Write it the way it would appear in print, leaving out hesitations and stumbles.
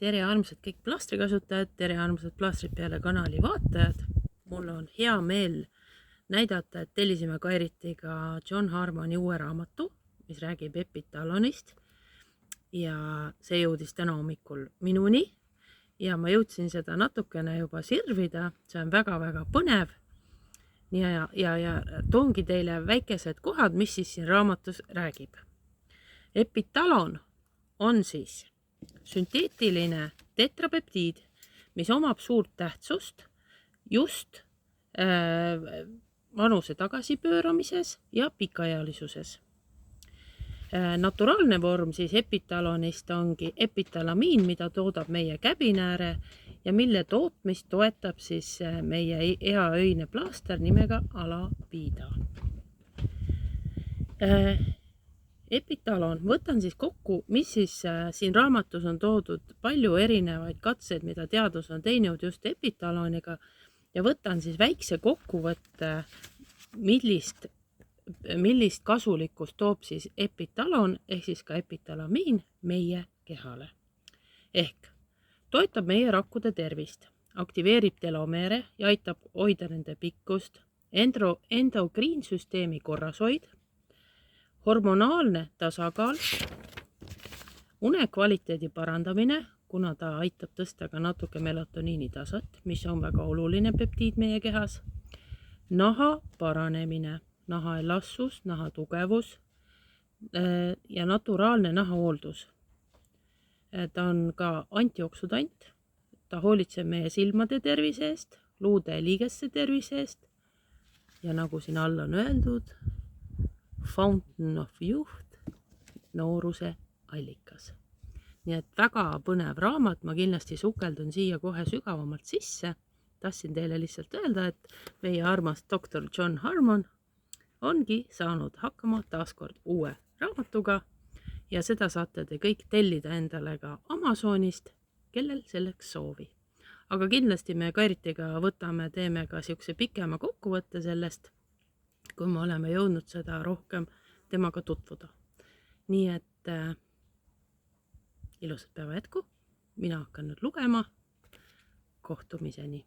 tere armsad kõik plaastrikasutajad, tere armsad Plaastrid peale kanali vaatajad. Mul on hea meel näidata, et tellisime Kairitiga John Harmoni uue raamatu, mis räägib Epitalonist. Ja see jõudis täna hommikul minuni ja ma jõudsin seda natukene juba sirvida. See on väga-väga põnev. Ja toongi teile väikesed kohad, mis siis siin raamatus räägib. Epitalon on siis sünteetiline tetrapeptiid, mis omab suurt tähtsust just vanuse tagasipööramises ja pikaealisuses. Naturaalne vorm siis epitalonist ongi epitalamiin, mida toodab meie käbinääre ja mille tootmist toetab siis meie hea öine plaaster nimega Alabida. Epitalon, võtan siis kokku, mis siis siin raamatus on toodud palju erinevaid katseid, mida teadus on teinud just epitaloniga ja võtan siis väikse kokkuvõtte, millist kasulikkust toob siis epitalon ehk siis ka epitalamiin meie kehale. Ehk toetab meie rakkude tervist, aktiveerib telomeere ja aitab hoida nende pikkust, endokriinsüsteemi korrashoid, hormonaalne tasakaal, unekvaliteedi parandamine, kuna ta aitab tõsta ka natuke melatoniini taset, mis on väga oluline peptiid meie kehas, naha paranemine, naha elastsus, naha tugevus ja naturaalne nahahooldus. Ta on ka antioksudant, ta hoolitseb meie silmade tervise eest, luude ja liigeste tervise eest ja nagu siin all on öeldud, Fountain of Youth, nooruse allikas. Nii et väga põnev raamat, ma kindlasti sukeldun siia kohe sügavamalt sisse. Tahtsin teile lihtsalt öelda, et meie armas doktor John Harmon ongi saanud hakkama taaskord uue raamatuga ja seda saate te kõik tellida endale ka Amazonist, kellel selleks soovi. Aga kindlasti me Kairitiga teeme ka siukse pikema kokkuvõtte sellest, kui me oleme jõudnud seda rohkem temaga tutvuda. Nii et ilusat päeva jätku, mina hakkan nüüd lugema, kohtumiseni.